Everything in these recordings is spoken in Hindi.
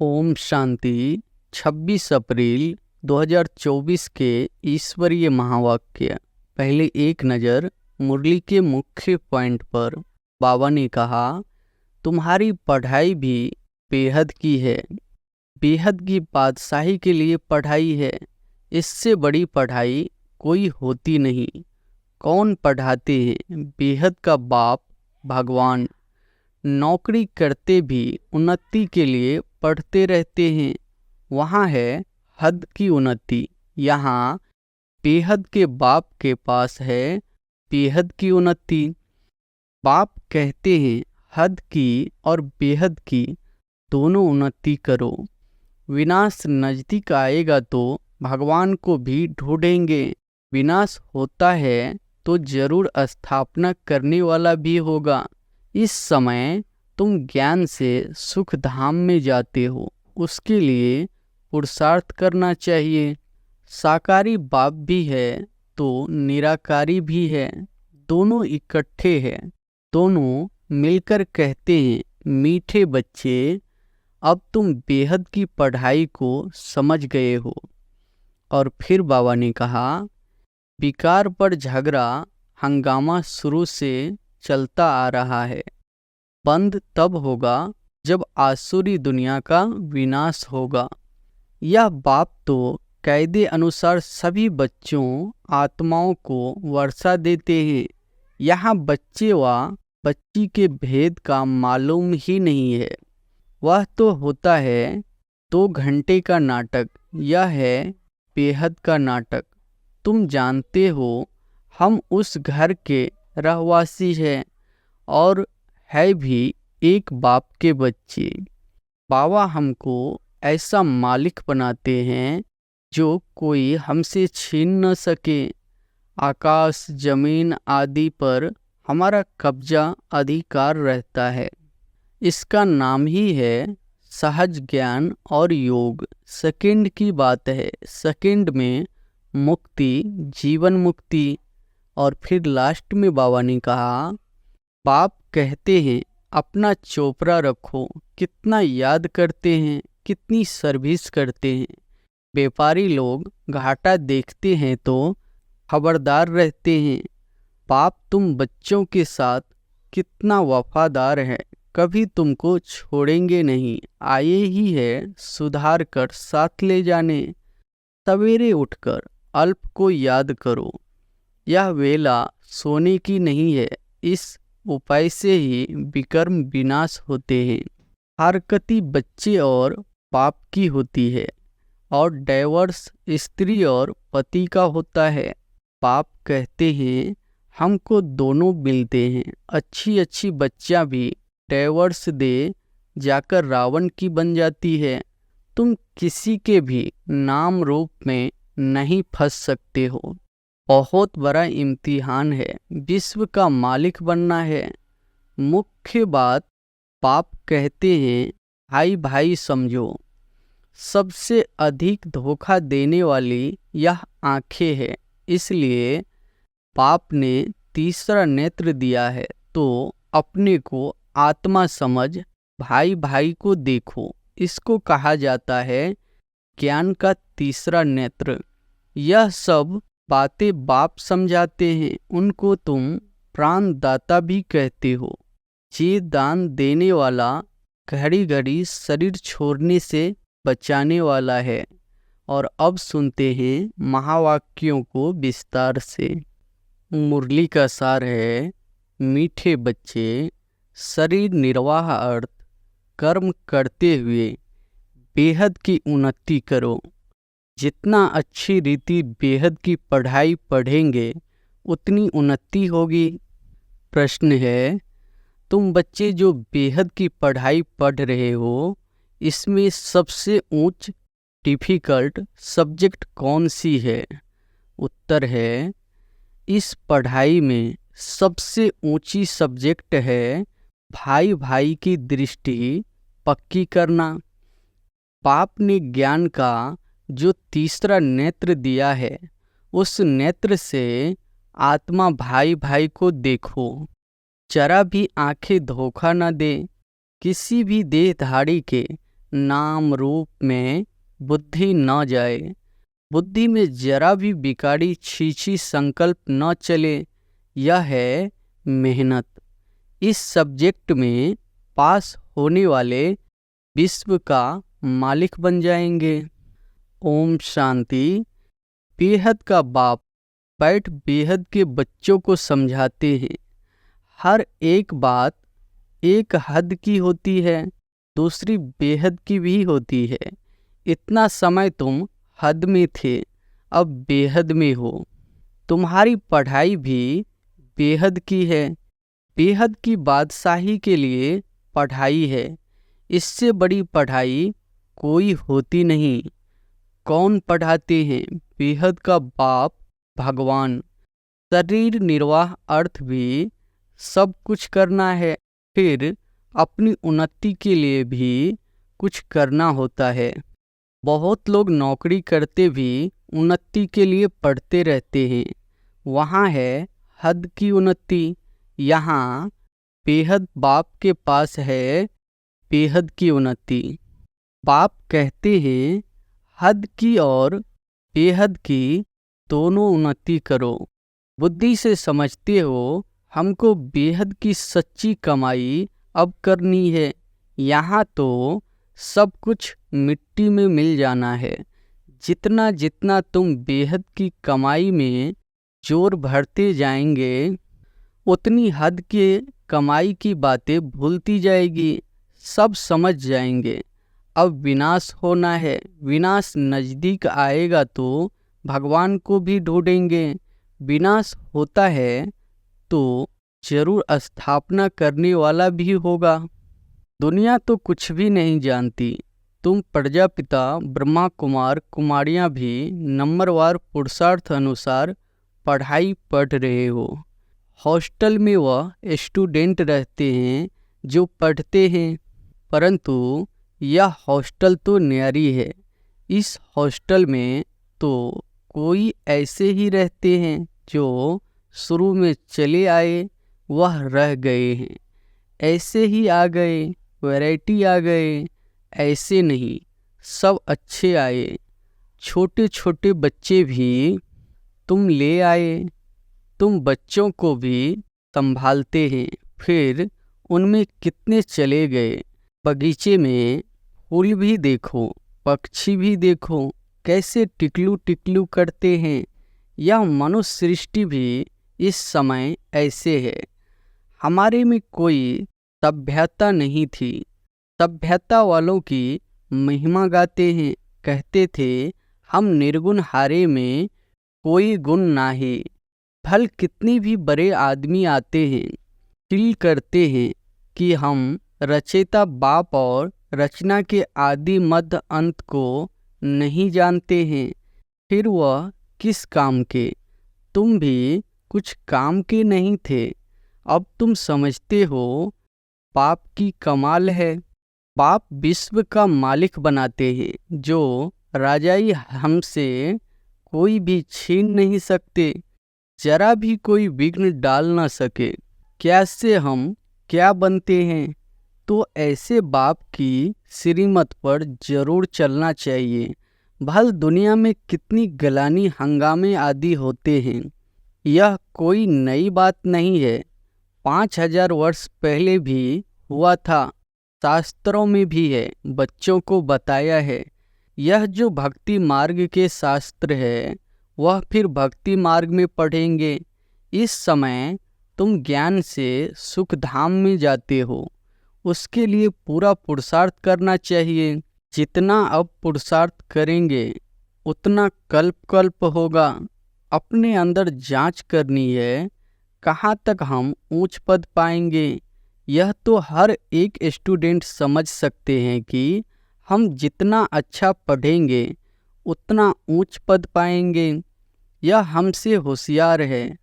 ओम शांति। 26 अप्रैल 2024 के ईश्वरीय महावाक्य। पहले एक नज़र मुरली के मुख्य पॉइंट पर। बाबा ने कहा, तुम्हारी पढ़ाई भी बेहद की है। बेहद की बादशाही के लिए पढ़ाई है। इससे बड़ी पढ़ाई कोई होती नहीं। कौन पढ़ाते हैं? बेहद का बाप भगवान। नौकरी करते भी उन्नति के लिए पढ़ते रहते हैं। वहाँ है हद की उन्नति। यहाँ बेहद के बाप के पास है बेहद की उन्नति। बाप कहते हैं हद की और बेहद की दोनों उन्नति करो। विनाश नज़दीक आएगा तो भगवान को भी ढूंढेंगे। विनाश होता है तो जरूर स्थापना करने वाला भी होगा। इस समय तुम ज्ञान से सुख धाम में जाते हो, उसके लिए पुरुषार्थ करना चाहिए। साकारी बाप भी है तो निराकारी भी है, दोनों इकट्ठे हैं। दोनों मिलकर कहते हैं, मीठे बच्चे, अब तुम बेहद की पढ़ाई को समझ गए हो। और फिर बाबा ने कहा, विकार पर झगड़ा हंगामा शुरू से चलता आ रहा है। बंद तब होगा जब आसुरी दुनिया का विनाश होगा। यह बाप तो कायदे अनुसार सभी बच्चों आत्माओं को वर्षा देते हैं। यहाँ बच्चे व बच्ची के भेद का मालूम ही नहीं है। वह तो होता है 2 घंटे का नाटक। यह है बेहद का नाटक। तुम जानते हो हम उस घर के रहवासी हैं और है भी एक बाप के बच्चे। बाबा हमको ऐसा मालिक बनाते हैं जो कोई हमसे छीन न सके। आकाश जमीन आदि पर हमारा कब्जा अधिकार रहता है। इसका नाम ही है सहज ज्ञान और योग। सेकंड की बात है। सेकंड में मुक्ति, जीवन मुक्ति। और फिर लास्ट में बाबा ने कहा, बाप कहते हैं अपना चोपड़ा रखो। कितना याद करते हैं, कितनी सर्विस करते हैं। व्यापारी लोग घाटा देखते हैं तो खबरदार रहते हैं। बाप तुम बच्चों के साथ कितना वफादार है, कभी तुमको छोड़ेंगे नहीं। आए ही है सुधार कर साथ ले जाने। सवेरे उठकर अल्प को याद करो। यह वेला सोने की नहीं है। इस उपाय से ही विकर्म विनाश होते हैं। हरकती बच्चे और बाप की होती है और डाइवर्स स्त्री और पति का होता है। बाप कहते हैं हमको दोनों मिलते हैं। अच्छी अच्छी बच्चियां भी डाइवर्स दे जाकर रावण की बन जाती है। तुम किसी के भी नाम रूप में नहीं फंस सकते हो। बहुत बड़ा इम्तिहान है। विश्व का मालिक बनना है। मुख्य बात बाप कहते हैं भाई भाई समझो। सबसे अधिक धोखा देने वाली यह आंखें है। इसलिए बाप ने तीसरा नेत्र दिया है तो अपने को आत्मा समझ भाई भाई को देखो। इसको कहा जाता है ज्ञान का तीसरा नेत्र। यह सब बातें बाप समझाते हैं। उनको तुम प्राण दाता भी कहते हो। ये दान देने वाला घड़ी घड़ी शरीर छोड़ने से बचाने वाला है। और अब सुनते हैं महावाक्यों को विस्तार से। मुरली का सार है, मीठे बच्चे, शरीर निर्वाह अर्थ कर्म करते हुए बेहद की उन्नति करो। जितना अच्छी रीति बेहद की पढ़ाई पढ़ेंगे उतनी उन्नति होगी। प्रश्न है, तुम बच्चे जो बेहद की पढ़ाई पढ़ रहे हो, इसमें सबसे ऊंच डिफ़िकल्ट सब्जेक्ट कौन सी है? उत्तर है, इस पढ़ाई में सबसे ऊंची सब्जेक्ट है भाई भाई की दृष्टि पक्की करना। बाप ने ज्ञान का जो तीसरा नेत्र दिया है, उस नेत्र से आत्मा भाई भाई को देखो। जरा भी आंखें धोखा न दे। किसी भी देहधारी के नाम रूप में बुद्धि न जाए, बुद्धि में जरा भी बिगाड़ी छीछी संकल्प न चले, यह है मेहनत। इस सब्जेक्ट में पास होने वाले विश्व का मालिक बन जाएंगे। ओम शांति। बेहद का बाप बैठ बेहद के बच्चों को समझाते हैं। हर एक बात एक हद की होती है, दूसरी बेहद की भी होती है। इतना समय तुम हद में थे, अब बेहद में हो। तुम्हारी पढ़ाई भी बेहद की है। बेहद की बादशाही के लिए पढ़ाई है। इससे बड़ी पढ़ाई कोई होती नहीं। कौन पढ़ाते हैं? बेहद का बाप भगवान। शरीर निर्वाह अर्थ भी सब कुछ करना है, फिर अपनी उन्नति के लिए भी कुछ करना होता है। बहुत लोग नौकरी करते भी उन्नति के लिए पढ़ते रहते हैं। वहाँ है हद की उन्नति, यहाँ बेहद बाप के पास है बेहद की उन्नति। बाप कहते हैं हद की और बेहद की दोनों उन्नति करो। बुद्धि से समझते हो हमको बेहद की सच्ची कमाई अब करनी है। यहाँ तो सब कुछ मिट्टी में मिल जाना है। जितना जितना तुम बेहद की कमाई में जोर भरते जाएंगे, उतनी हद के कमाई की बातें भूलती जाएगी। सब समझ जाएंगे अब विनाश होना है। विनाश नज़दीक आएगा तो भगवान को भी ढूंढेंगे। विनाश होता है तो जरूर स्थापना करने वाला भी होगा। दुनिया तो कुछ भी नहीं जानती। तुम प्रजापिता ब्रह्मा कुमार कुमारियाँ भी नंबरवार पुरुषार्थ अनुसार पढ़ाई पढ़ रहे हो। हॉस्टल में वह स्टूडेंट रहते हैं जो पढ़ते हैं, परंतु यह हॉस्टल तो न्यारी है। इस हॉस्टल में तो कोई ऐसे ही रहते हैं जो शुरू में चले आए वह रह गए हैं, ऐसे ही आ गए, वैरायटी आ गए, ऐसे नहीं सब अच्छे आए। छोटे छोटे बच्चे भी तुम ले आए। तुम बच्चों को भी संभालते हैं, फिर उनमें कितने चले गए। बगीचे में फूल भी देखो, पक्षी भी देखो, कैसे टिकलू टिकलू करते हैं। यह मनुष्य सृष्टि भी इस समय ऐसे है। हमारे में कोई सभ्यता नहीं थी। सभ्यता वालों की महिमा गाते हैं, कहते थे हम निर्गुण हारे में कोई गुण नाही। फल कितनी भी बड़े आदमी आते हैं, फील करते हैं कि हम रचयिता बाप और रचना के आदि मध्य अंत को नहीं जानते हैं। फिर वह किस काम के? तुम भी कुछ काम के नहीं थे। अब तुम समझते हो बाप की कमाल है। बाप विश्व का मालिक बनाते हैं, जो राजाई हमसे कोई भी छीन नहीं सकते। जरा भी कोई विघ्न डाल ना सके। क्या से हम क्या बनते हैं? तो ऐसे बाप की श्रीमत पर जरूर चलना चाहिए। भल दुनिया में कितनी गलानी हंगामे आदि होते हैं, यह कोई नई बात नहीं है। 5000 वर्ष पहले भी हुआ था। शास्त्रों में भी है, बच्चों को बताया है। यह जो भक्ति मार्ग के शास्त्र है वह फिर भक्ति मार्ग में पढ़ेंगे। इस समय तुम ज्ञान से सुख धाम में जाते हो, उसके लिए पूरा पुरुषार्थ करना चाहिए। जितना अब पुरुषार्थ करेंगे उतना कल्प कल्प होगा। अपने अंदर जांच करनी है, कहाँ तक हम ऊंच पद पाएंगे। यह तो हर एक स्टूडेंट समझ सकते हैं कि हम जितना अच्छा पढ़ेंगे उतना ऊंच पद पाएंगे। यह हमसे होशियार है,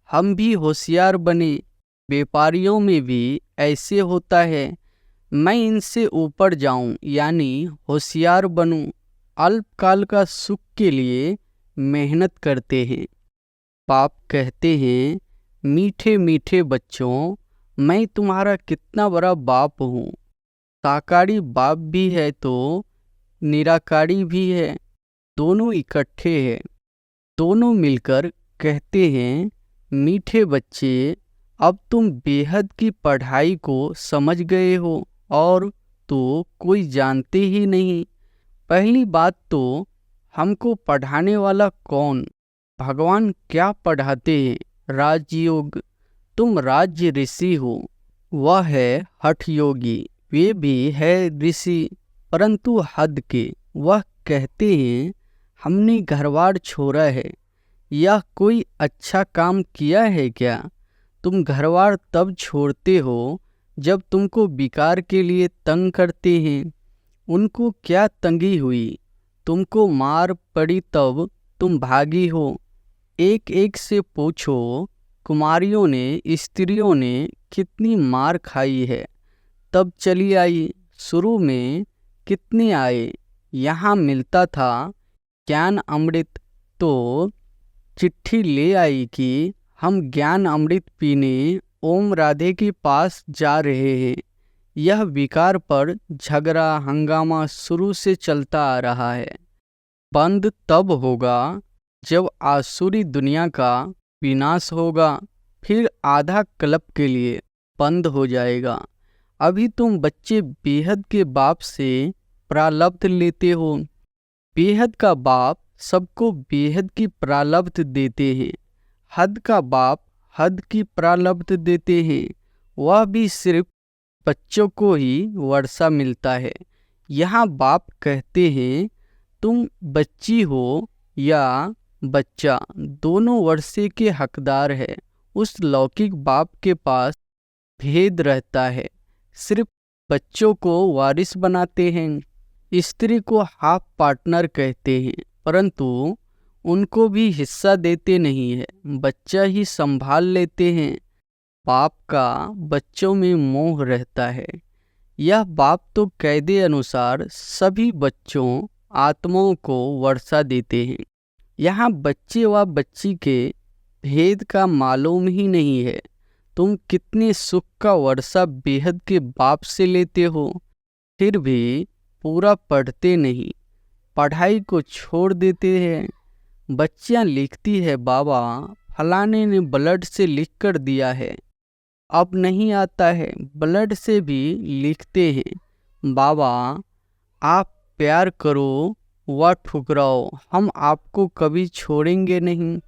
हम भी होशियार बने। व्यापारियों में भी ऐसे होता है। मैं इनसे ऊपर जाऊं यानी होशियार बनूं। अल्पकाल का सुख के लिए मेहनत करते हैं। बाप कहते हैं मीठे मीठे बच्चों, मैं तुम्हारा कितना बड़ा बाप हूँ। साकारी बाप भी है तो निराकारी भी है, दोनों इकट्ठे हैं। दोनों मिलकर कहते हैं, मीठे बच्चे, अब तुम बेहद की पढ़ाई को समझ गए हो और तो कोई जानते ही नहीं। पहली बात तो हमको पढ़ाने वाला कौन? भगवान क्या पढ़ाते हैं? राजयोग। तुम राज्य ऋषि हो, वह है हठ योगी। वे भी है ऋषि, परंतु हद के। वह कहते हैं, हमने घरबार छोड़ा है। यह कोई अच्छा काम किया है क्या? तुम घरबार तब छोड़ते हो जब तुमको विकार के लिए तंग करते हैं। उनको क्या तंगी हुई? तुमको मार पड़ी तब तुम भागी हो। एक एक से पूछो, कुमारियों ने, स्त्रियों ने कितनी मार खाई है, तब चली आई। शुरू में कितने आए, यहाँ मिलता था ज्ञान अमृत, तो चिट्ठी ले आई कि हम ज्ञान अमृत पीने ओम राधे के पास जा रहे हैं। यह विकार पर झगड़ा हंगामा शुरू से चलता आ रहा है। बंद तब होगा जब आसुरी दुनिया का विनाश होगा, फिर आधा कल्प के लिए बंद हो जाएगा। अभी तुम बच्चे बेहद के बाप से प्रारब्ध लेते हो। बेहद का बाप सबको बेहद की प्रारब्ध देते हैं। हद का बाप हद की प्रारब्ध देते हैं। वह भी सिर्फ बच्चों को ही वर्षा मिलता है। यहाँ बाप कहते हैं, तुम बच्ची हो या बच्चा, दोनों वर्षे के हकदार है। उस लौकिक बाप के पास भेद रहता है। सिर्फ बच्चों को वारिस बनाते हैं। स्त्री को हाफ पार्टनर कहते हैं, परंतु उनको भी हिस्सा देते नहीं है। बच्चा ही संभाल लेते हैं। बाप का बच्चों में मोह रहता है। यह बाप तो कायदे अनुसार सभी बच्चों आत्माओं को वर्षा देते हैं। यहाँ बच्चे व बच्ची के भेद का मालूम ही नहीं है। तुम कितने सुख का वर्षा बेहद के बाप से लेते हो, फिर भी पूरा पढ़ते नहीं, पढ़ाई को छोड़ देते हैं। बच्चियाँ लिखती है, बाबा फलाने ने ब्लड से लिख कर दिया है, अब नहीं आता है। ब्लड से भी लिखते हैं, बाबा आप प्यार करो व ठुकराओ, हम आपको कभी छोड़ेंगे नहीं।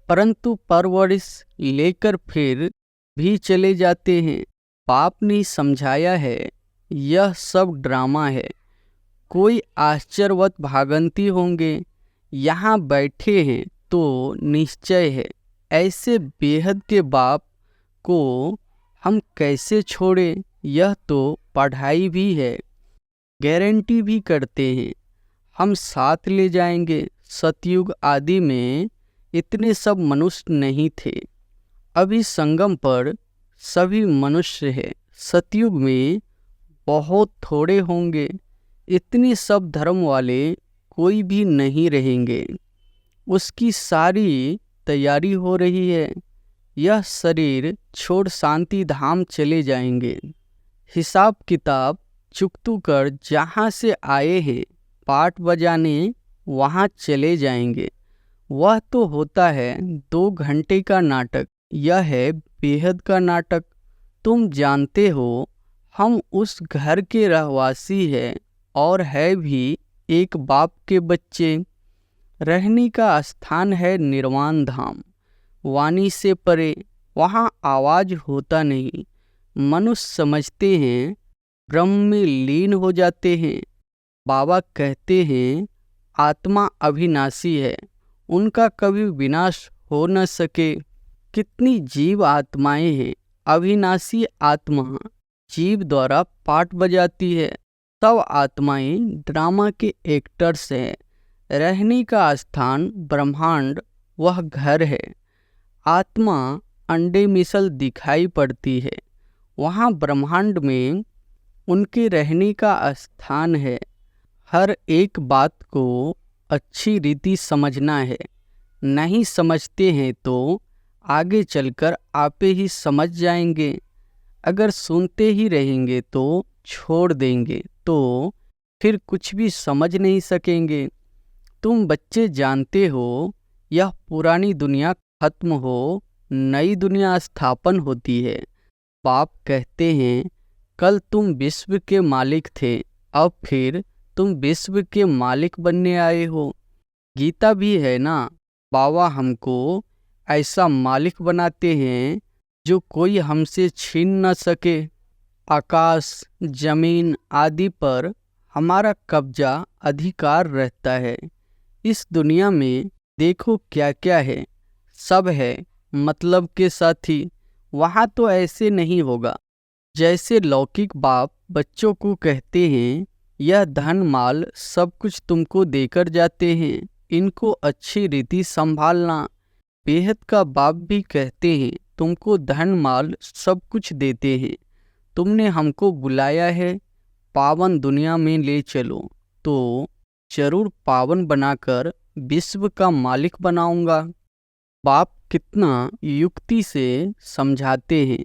परंतु परवरिश लेकर फिर भी चले जाते हैं। बाप ने समझाया है, यह सब ड्रामा है। कोई आश्चर्यवत भागंती होंगे, यहाँ बैठे हैं तो निश्चय है। ऐसे बेहद के बाप को हम कैसे छोड़ें? यह तो पढ़ाई भी है, गारंटी भी करते हैं, हम साथ ले जाएंगे। सतयुग आदि में इतने सब मनुष्य नहीं थे। अभी संगम पर सभी मनुष्य है। सतयुग में बहुत थोड़े होंगे। इतने सब धर्म वाले कोई भी नहीं रहेंगे। उसकी सारी तैयारी हो रही है। यह शरीर छोड़ शांति धाम चले जाएंगे। हिसाब किताब चुकतू कर जहाँ से आए हैं पाठ बजाने वहाँ चले जाएंगे। वह तो होता है 2 घंटे का नाटक, यह है बेहद का नाटक। तुम जानते हो हम उस घर के रहवासी हैं और है भी एक बाप के बच्चे। रहने का स्थान है निर्वाण धाम, वाणी से परे। वहाँ आवाज होता नहीं। मनुष्य समझते हैं ब्रह्म में लीन हो जाते हैं। बाबा कहते हैं आत्मा अविनाशी है, उनका कभी विनाश हो न सके। कितनी जीव आत्माएं हैं। अविनाशी आत्मा जीव द्वारा पाठ बजाती है। सब आत्माएं ड्रामा के एक्टर्स हैं। रहने का स्थान ब्रह्मांड वह घर है। आत्मा अंडे मिसल दिखाई पड़ती है, वहाँ ब्रह्मांड में उनके रहने का स्थान है। हर एक बात को अच्छी रीति समझना है। नहीं समझते हैं तो आगे चलकर आपे ही समझ जाएंगे। अगर सुनते ही रहेंगे तो छोड़ देंगे तो फिर कुछ भी समझ नहीं सकेंगे। तुम बच्चे जानते हो, यह पुरानी दुनिया खत्म हो, नई दुनिया स्थापन होती है। बाप कहते हैं, कल तुम विश्व के मालिक थे, अब फिर तुम विश्व के मालिक बनने आए हो। गीता भी है ना, बाबा हमको ऐसा मालिक बनाते हैं जो कोई हमसे छीन न सके। आकाश, जमीन आदि पर हमारा कब्जा, अधिकार रहता है। इस दुनिया में देखो क्या क्या है, सब है मतलब के साथी। वहाँ तो ऐसे नहीं होगा। जैसे लौकिक बाप बच्चों को कहते हैं, यह धन माल सब कुछ तुमको देकर जाते हैं, इनको अच्छी रीति संभालना। बेहद का बाप भी कहते हैं, तुमको धन माल सब कुछ देते हैं, तुमने हमको बुलाया है, पावन दुनिया में ले चलो, तो जरूर पावन बनाकर विश्व का मालिक बनाऊंगा। बाप कितना युक्ति से समझाते हैं।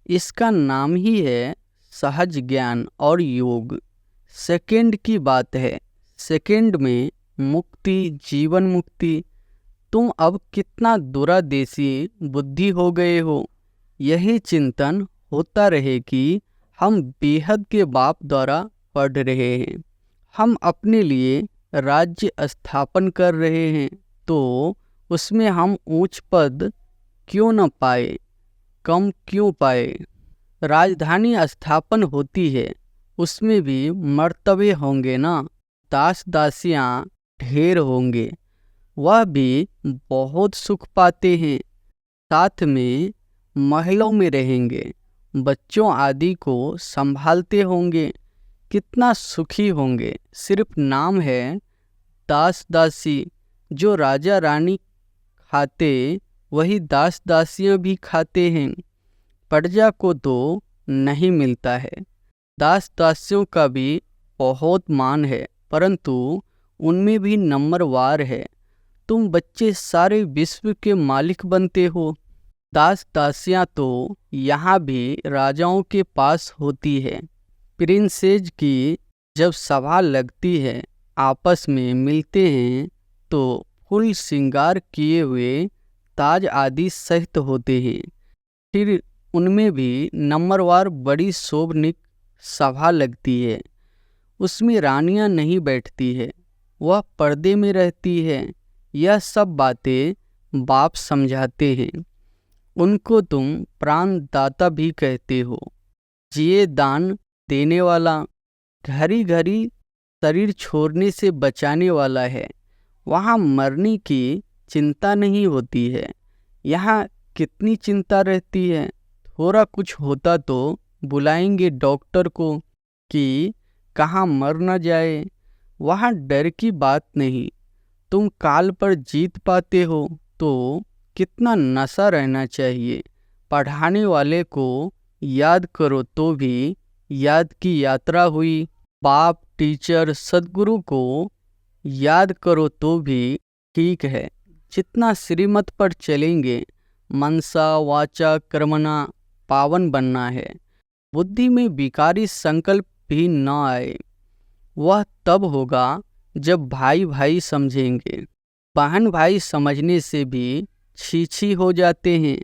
इसका नाम ही है सहज ज्ञान और योग। सेकंड की बात है, सेकंड में मुक्ति, जीवन मुक्ति। तुम अब कितना दूरादेशी बुद्धि हो गए हो। यही चिंतन होता रहे कि हम बेहद के बाप द्वारा पढ़ रहे हैं, हम अपने लिए राज्य स्थापन कर रहे हैं, तो उसमें हम ऊंच पद क्यों न पाए, कम क्यों पाए। राजधानी स्थापन होती है, उसमें भी मर्तबे होंगे ना, दास दासियाँ ढेर होंगे, वह भी बहुत सुख पाते हैं। साथ में महलों में रहेंगे, बच्चों आदि को संभालते होंगे, कितना सुखी होंगे। सिर्फ नाम है दास दासी। जो राजा रानी खाते, वही दास दासियां भी खाते हैं। प्रजा को तो नहीं मिलता है। दास दासियों का भी बहुत मान है, परंतु उनमें भी नंबरवार है। तुम बच्चे सारे विश्व के मालिक बनते हो। दास दासियां तो यहाँ भी राजाओं के पास होती है। प्रिंसेज की जब सभा लगती है, आपस में मिलते हैं, तो फुल श्रृंगार किए हुए ताज आदि सहित होते हैं। फिर उनमें भी नंबरवार बड़ी शोभनीक सभा लगती है। उसमें रानियां नहीं बैठती है, वह पर्दे में रहती है। यह सब बातें बाप समझाते हैं। उनको तुम प्राणदाता भी कहते हो। जिए दान देने वाला, घड़ी घड़ी शरीर छोड़ने से बचाने वाला है। वहाँ मरने की चिंता नहीं होती है। यहाँ कितनी चिंता रहती है। थोड़ा कुछ होता तो बुलाएंगे डॉक्टर को कि कहाँ मर न जाए। वहाँ डर की बात नहीं। तुम काल पर जीत पाते हो तो कितना नशा रहना चाहिए। पढ़ाने वाले को याद करो तो भी याद की यात्रा हुई। बाप, टीचर, सद्गुरु को याद करो तो भी ठीक है। जितना श्रीमत पर चलेंगे, मनसा वाचा कर्मणा पावन बनना है। बुद्धि में विकारी संकल्प भी न आए। वह तब होगा जब भाई भाई समझेंगे। बहन भाई समझने से भी छी हो जाते हैं।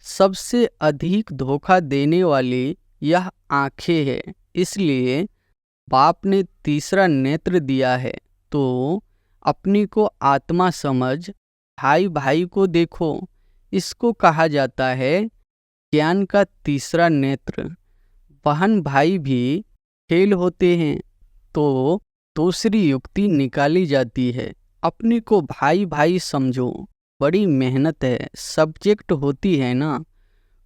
सबसे अधिक धोखा देने वाली यह आंखें हैं। इसलिए बाप ने तीसरा नेत्र दिया है, तो अपनी को आत्मा समझ भाई भाई को देखो। इसको कहा जाता है ज्ञान का तीसरा नेत्र। बहन भाई भी फेल होते हैं तो दूसरी युक्ति निकाली जाती है। अपने को भाई भाई समझो। बड़ी मेहनत है, सब्जेक्ट होती है ना,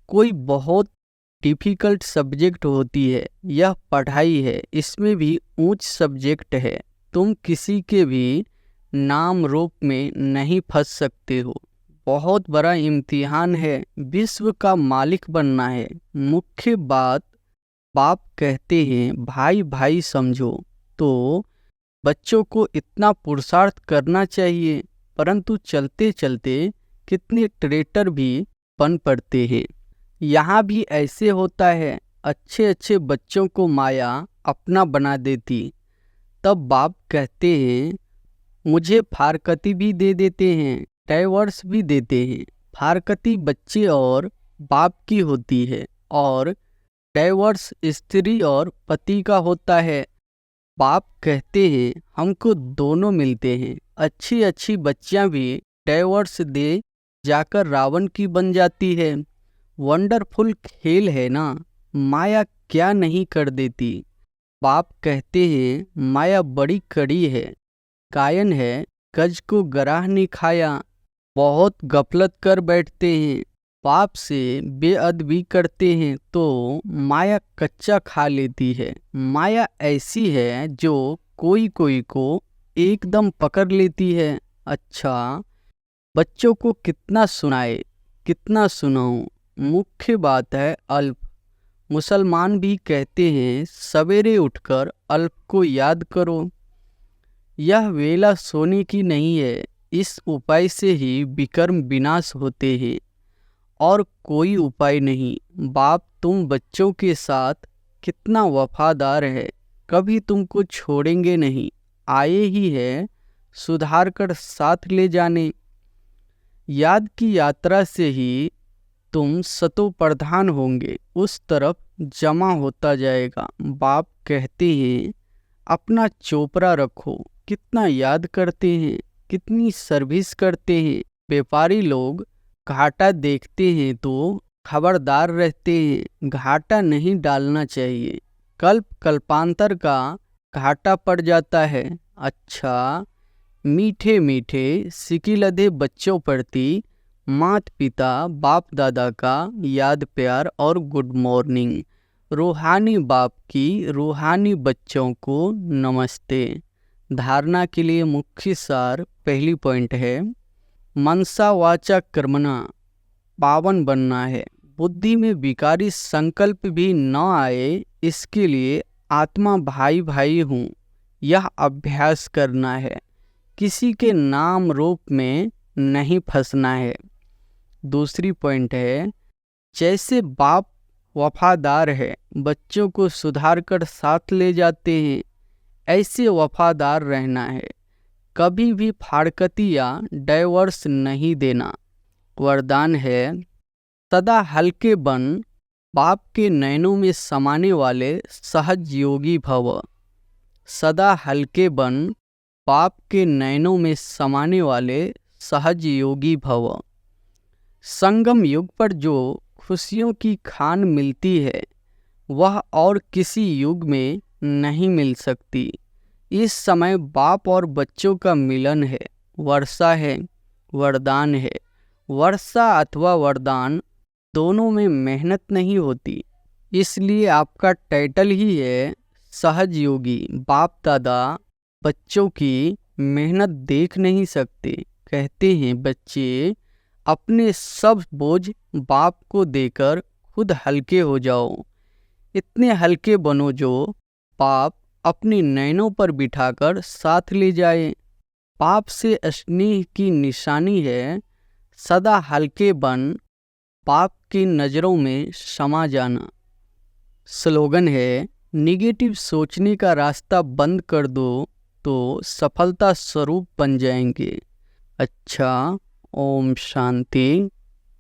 कोई बहुत डिफ़िकल्ट सब्जेक्ट होती है। यह पढ़ाई है, इसमें भी ऊंच सब्जेक्ट है। तुम किसी के भी नाम रूप में नहीं फंस सकते हो। बहुत बड़ा इम्तिहान है, विश्व का मालिक बनना है। मुख्य बात बाप कहते हैं भाई भाई समझो, तो बच्चों को इतना पुरुषार्थ करना चाहिए। परंतु चलते चलते कितने ट्रेटर भी बन पड़ते हैं। यहाँ भी ऐसे होता है। अच्छे अच्छे बच्चों को माया अपना बना देती। तब बाप कहते हैं मुझे फारकती भी दे देते हैं, डाइवर्स भी देते हैं। फारकती बच्चे और बाप की होती है और डाइवर्स स्त्री और पति का होता है। बाप कहते हैं हमको दोनों मिलते हैं। अच्छी अच्छी बच्चियां भी डाइवर्स दे जाकर रावण की बन जाती है। वंडरफुल खेल है ना, माया क्या नहीं कर देती। बाप कहते हैं माया बड़ी कड़ी है, कायन है, गज को गराह ने खाया। बहुत गफलत कर बैठते हैं, पाप से बेअदबी करते हैं तो माया कच्चा खा लेती है। माया ऐसी है जो कोई कोई को एकदम पकड़ लेती है। अच्छा, बच्चों को कितना सुनाए, कितना सुनाऊं, मुख्य बात है अल्प। मुसलमान भी कहते हैं सवेरे उठकर अल्प को याद करो। यह वेला सोने की नहीं है, इस उपाय से ही विकर्म विनाश होते हैं और कोई उपाय नहीं। बाप तुम बच्चों के साथ कितना वफादार है, कभी तुमको छोड़ेंगे नहीं। आए ही है सुधार कर साथ ले जाने। याद की यात्रा से ही तुम सतो प्रधान होंगे, उस तरफ जमा होता जाएगा। बाप कहते हैं अपना चोपड़ा रखो, कितना याद करते हैं, कितनी सर्विस करते हैं। व्यापारी लोग घाटा देखते हैं तो खबरदार रहते हैं, घाटा नहीं डालना चाहिए, कल्प कल्पांतर का घाटा पड़ जाता है। अच्छा, मीठे मीठे सिकिलधे बच्चों प्रति माता पिता बाप दादा का याद प्यार और गुड मॉर्निंग। रूहानी बाप की रूहानी बच्चों को नमस्ते। धारणा के लिए मुख्य सार पहली पॉइंट है मनसा वाचा कर्मणा पावन बनना है। बुद्धि में विकारी संकल्प भी न आए, इसके लिए आत्मा भाई भाई हूँ यह अभ्यास करना है। किसी के नाम रूप में नहीं फंसना है। दूसरी पॉइंट है जैसे बाप वफादार है, बच्चों को सुधार कर साथ ले जाते हैं, ऐसे वफादार रहना है। कभी भी फाड़कती या डाइवर्स नहीं देना। वरदान है सदा हल्के बन, बाप के नयनों में समाने वाले सहज योगी भव। सदा हल्के बन, बाप के नयनों में समाने वाले सहज योगी भव। संगम युग पर जो खुशियों की खान मिलती है वह और किसी युग में नहीं मिल सकती। इस समय बाप और बच्चों का मिलन है, वर्षा है, वरदान है। वर्षा अथवा वरदान दोनों में मेहनत नहीं होती, इसलिए आपका टाइटल ही है सहज योगी। बाप दादा बच्चों की मेहनत देख नहीं सकते, कहते हैं बच्चे अपने सब बोझ बाप को देकर खुद हल्के हो जाओ। इतने हल्के बनो जो बाप अपनी नैनों पर बिठाकर साथ ले जाए। पाप से स्नेह की निशानी है सदा हल्के बन, पाप की नज़रों में समा जाना। स्लोगन है निगेटिव सोचने का रास्ता बंद कर दो तो सफलता स्वरूप बन जाएंगे। अच्छा, ओम शांति।